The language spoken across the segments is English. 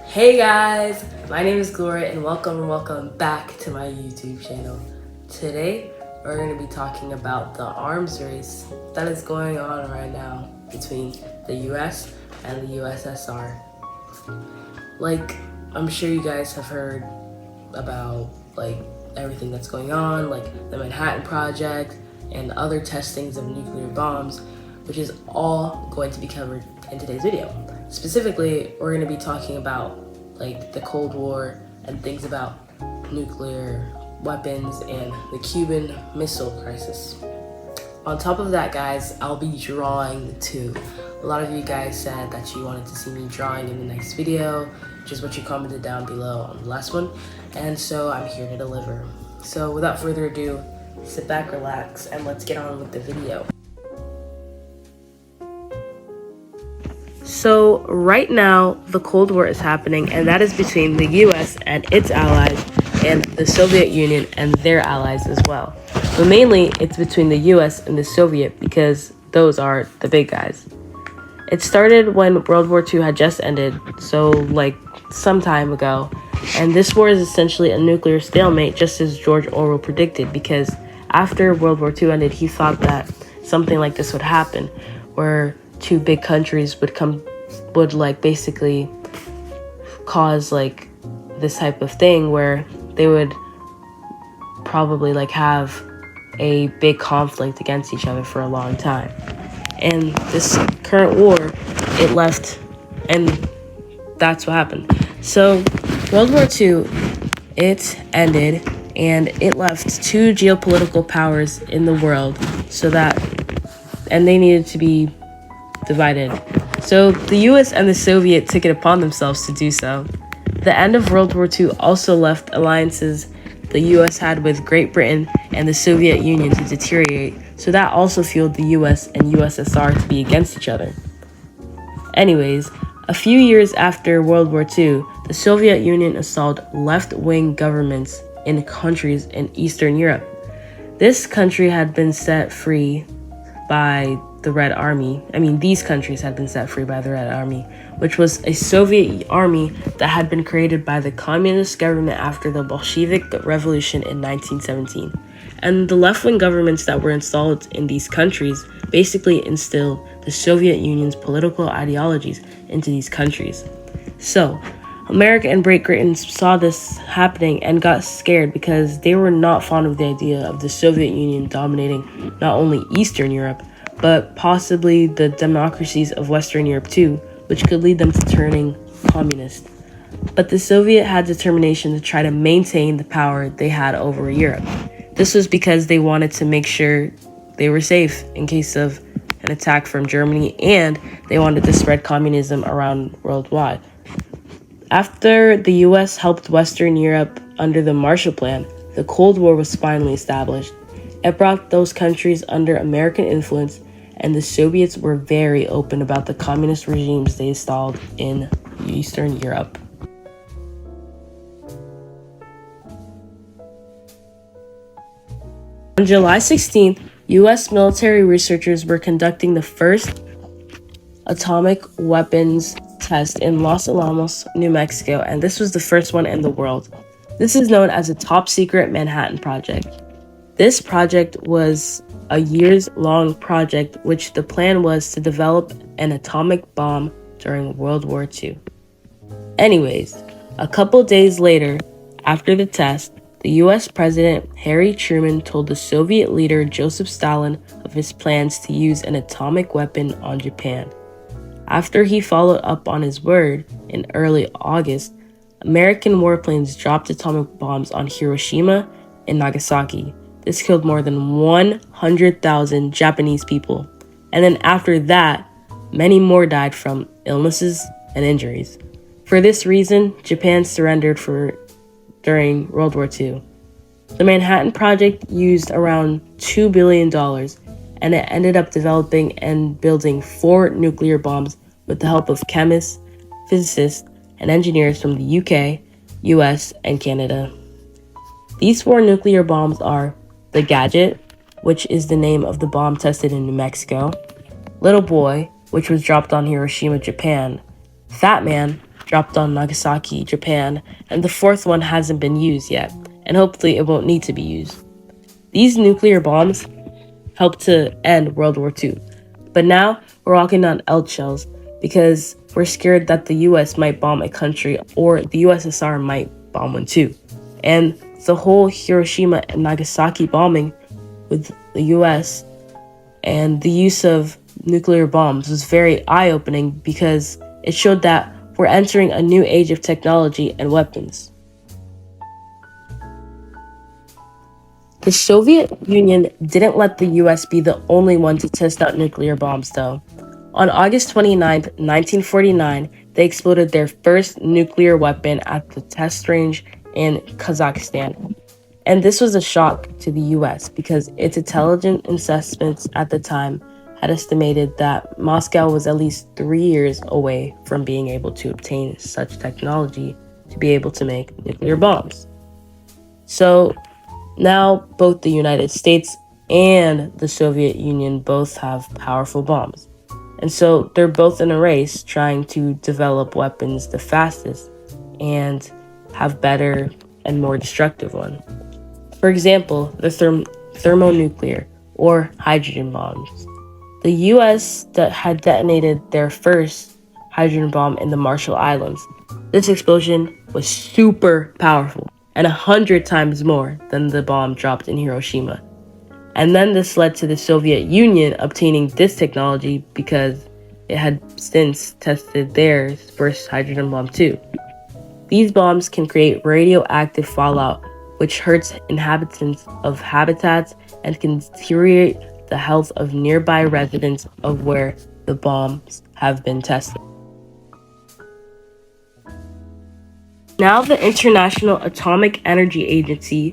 Hey guys, my name is Gloria and welcome back to my YouTube channel. Today we're going to be talking about the arms race that is going on right now between the US and the USSR. Like, I'm sure you guys have heard about everything that's going on, like the Manhattan Project and other testings of nuclear bombs, which is all going to be covered in today's video. Specifically, we're going to be talking about the Cold War and things about nuclear weapons and the Cuban Missile Crisis. On top of that, guys, I'll be drawing too. A lot of you guys said that you wanted to see me drawing in the next video, which is what you commented down below on the last one, and so I'm here to deliver. So without further ado, sit back, relax, and let's get on with the video. So right now, the Cold War is happening, and that is between the US and its allies and the Soviet Union and their allies as well. But mainly, it's between the US and the Soviet because those are the big guys. It started when World War II had just ended, so some time ago, and this war is essentially a nuclear stalemate, just as George Orwell predicted, because after World War II ended, he thought that something like this would happen, where two big countries would basically cause this type of thing where they would probably have a big conflict against each other for a long time. And this current war, it left, and that's what happened. So World War II, it ended, and it left two geopolitical powers in the world and they needed to be divided. So the US and the Soviet took it upon themselves to do so. The end of World War II also left alliances the US had with Great Britain and the Soviet Union to deteriorate, so that also fueled the US and USSR to be against each other. Anyways, a few years after World War II, the Soviet Union installed left-wing governments in countries in Eastern Europe. This country had been set free by the Red Army. These countries had been set free by the Red Army, which was a Soviet army that had been created by the communist government after the Bolshevik Revolution in 1917. And the left-wing governments that were installed in these countries basically instilled the Soviet Union's political ideologies into these countries. So, America and Great Britain saw this happening and got scared because they were not fond of the idea of the Soviet Union dominating not only Eastern Europe, but possibly the democracies of Western Europe too, which could lead them to turning communist. But the Soviet had determination to try to maintain the power they had over Europe. This was because they wanted to make sure they were safe in case of an attack from Germany, and they wanted to spread communism around worldwide. After the US helped Western Europe under the Marshall Plan, the Cold War was finally established. It brought those countries under American influence, and the Soviets were very open about the communist regimes they installed in Eastern Europe. On July 16th, US military researchers were conducting the first atomic weapons test in Los Alamos, New Mexico, and this was the first one in the world. This is known as the Top Secret Manhattan Project. This project was a years-long project, which the plan was to develop an atomic bomb during World War II. Anyways, a couple days later, after the test, the US President Harry Truman told the Soviet leader Joseph Stalin of his plans to use an atomic weapon on Japan. After he followed up on his word, in early August, American warplanes dropped atomic bombs on Hiroshima and Nagasaki. This killed more than 100,000 Japanese people. And then after that, many more died from illnesses and injuries. For this reason, Japan surrendered during World War II. The Manhattan Project used around $2 billion, and it ended up developing and building 4 nuclear bombs with the help of chemists, physicists, and engineers from the UK, US, and Canada. These 4 nuclear bombs are the Gadget, which is the name of the bomb tested in New Mexico, Little Boy, which was dropped on Hiroshima, Japan, Fat Man, dropped on Nagasaki, Japan, and the fourth one hasn't been used yet, and hopefully it won't need to be used. These nuclear bombs helped to end World War II. But now we're walking on eggshells because we're scared that the US might bomb a country or the USSR might bomb one too. And the whole Hiroshima and Nagasaki bombing with the US and the use of nuclear bombs was very eye-opening because it showed that we're entering a new age of technology and weapons. The Soviet Union didn't let the US be the only one to test out nuclear bombs, though. On August 29, 1949, they exploded their first nuclear weapon at the test range in Kazakhstan. And this was a shock to the US because its intelligence assessments at the time had estimated that Moscow was at least 3 years away from being able to obtain such technology to be able to make nuclear bombs. So now both the United States and the Soviet Union both have powerful bombs. And so they're both in a race trying to develop weapons the fastest and have better and more destructive ones. For example, the thermonuclear or hydrogen bombs. The US had detonated their first hydrogen bomb in the Marshall Islands. This explosion was super powerful and 100 times more than the bomb dropped in Hiroshima. And then this led to the Soviet Union obtaining this technology because it had since tested their first hydrogen bomb too. These bombs can create radioactive fallout, which hurts inhabitants of habitats and can deteriorate the health of nearby residents of where the bombs have been tested. Now the International Atomic Energy Agency,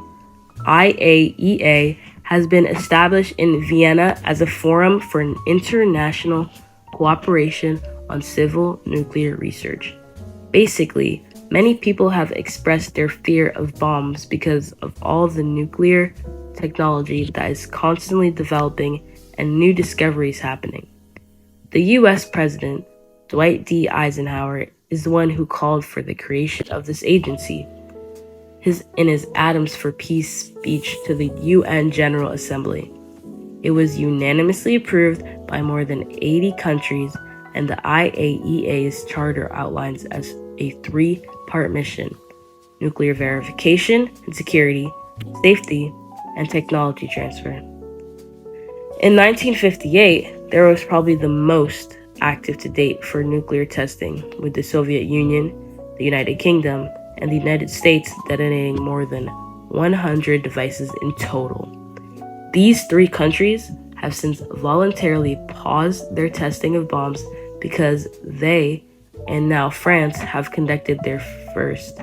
IAEA, has been established in Vienna as a forum for an international cooperation on civil nuclear research. Basically, many people have expressed their fear of bombs because of all the nuclear technology that is constantly developing and new discoveries happening. The US President, Dwight D. Eisenhower, is the one who called for the creation of this agency. In his Atoms for Peace speech to the UN General Assembly. It was unanimously approved by more than 80 countries, and the IAEA's charter outlines as a 3-part mission: nuclear verification and security, safety, and technology transfer. In 1958, there was probably the most active to date for nuclear testing, with the Soviet Union, the United Kingdom, and the United States detonating more than 100 devices in total. These 3 countries have since voluntarily paused their testing of bombs because they, and now France, have conducted their first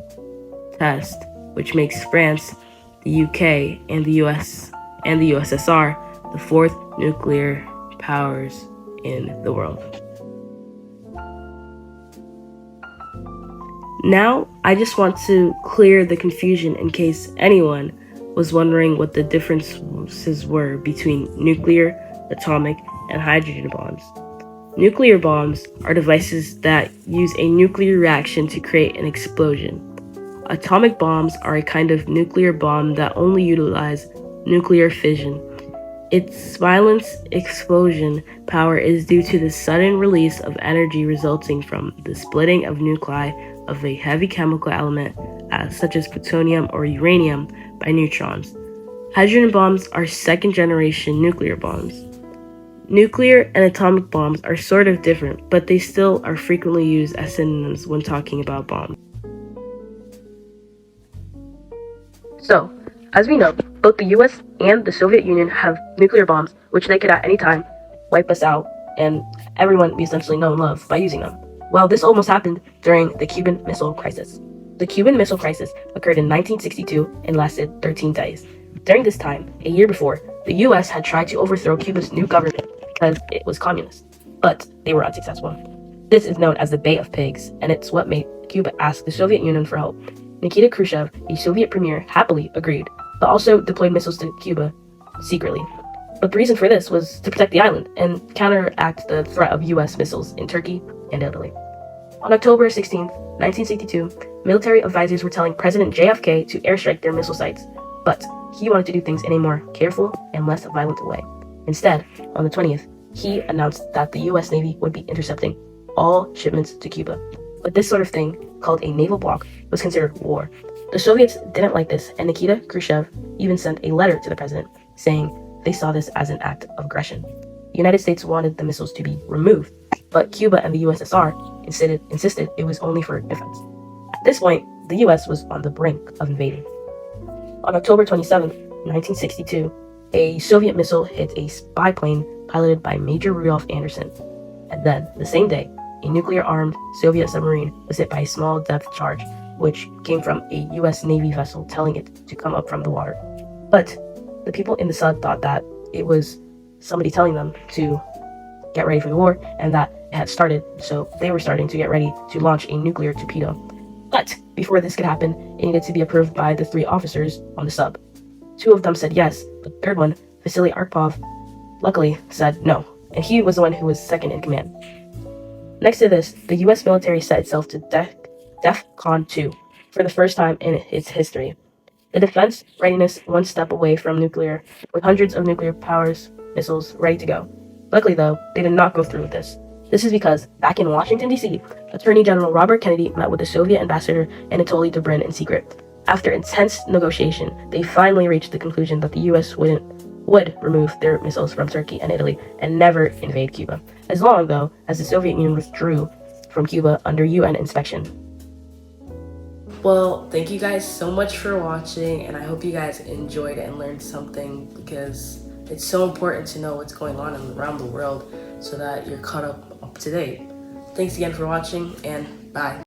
test, which makes France, the UK, and the US and the USSR the 4th nuclear powers in the world. Now, I just want to clear the confusion in case anyone was wondering what the differences were between nuclear, atomic, and hydrogen bombs. Nuclear bombs are devices that use a nuclear reaction to create an explosion. Atomic bombs are a kind of nuclear bomb that only utilize nuclear fission. Its violent explosion power is due to the sudden release of energy resulting from the splitting of nuclei of a heavy chemical element, such as plutonium or uranium, by neutrons. Hydrogen bombs are second-generation nuclear bombs. Nuclear and atomic bombs are sort of different, but they still are frequently used as synonyms when talking about bombs. So, as we know, both the US and the Soviet Union have nuclear bombs, which they could at any time wipe us out, and everyone we essentially know and love by using them. Well, this almost happened during the Cuban Missile Crisis. The Cuban Missile Crisis occurred in 1962 and lasted 13 days. During this time, a year before, the US had tried to overthrow Cuba's new government because it was communist, but they were unsuccessful. This is known as the Bay of Pigs, and it's what made Cuba ask the Soviet Union for help. Nikita Khrushchev, a Soviet premier, happily agreed, but also deployed missiles to Cuba secretly. But the reason for this was to protect the island and counteract the threat of US missiles in Turkey and Italy. On October 16, 1962, military advisors were telling President JFK to airstrike their missile sites, but he wanted to do things in a more careful and less violent way. Instead, on the 20th, he announced that the US Navy would be intercepting all shipments to Cuba. But this sort of thing, called a naval block, was considered war. The Soviets didn't like this, and Nikita Khrushchev even sent a letter to the president saying they saw this as an act of aggression. The United States wanted the missiles to be removed, but Cuba and the USSR insisted it was only for defense. At this point, the US was on the brink of invading. On October 27, 1962, a Soviet missile hit a spy plane piloted by Major Rudolf Anderson. And then, the same day, a nuclear-armed Soviet submarine was hit by a small depth charge, which came from a US Navy vessel telling it to come up from the water. But the people in the Sud thought that it was somebody telling them to get ready for the war and that it had started, so they were starting to get ready to launch a nuclear torpedo. But before this could happen, it needed to be approved by the 3 officers on the sub. 2 of them said yes, but the third one, Vasily Arkhipov, luckily said no, and he was the one who was second in command. Next to this, the US military set itself to DEFCON 2 for the first time in its history. The defense readiness one step away from nuclear, with hundreds of nuclear powers missiles ready to go. Luckily, though, they did not go through with this. This is because, back in Washington, D.C., Attorney General Robert Kennedy met with the Soviet ambassador Anatoly Dobrynin in secret. After intense negotiation, they finally reached the conclusion that the U.S. would remove their missiles from Turkey and Italy and never invade Cuba, as long, though, as the Soviet Union withdrew from Cuba under UN inspection. Well, thank you guys so much for watching, and I hope you guys enjoyed it and learned something, because it's so important to know what's going on around the world so that you're caught up to date. Thanks again for watching, and bye.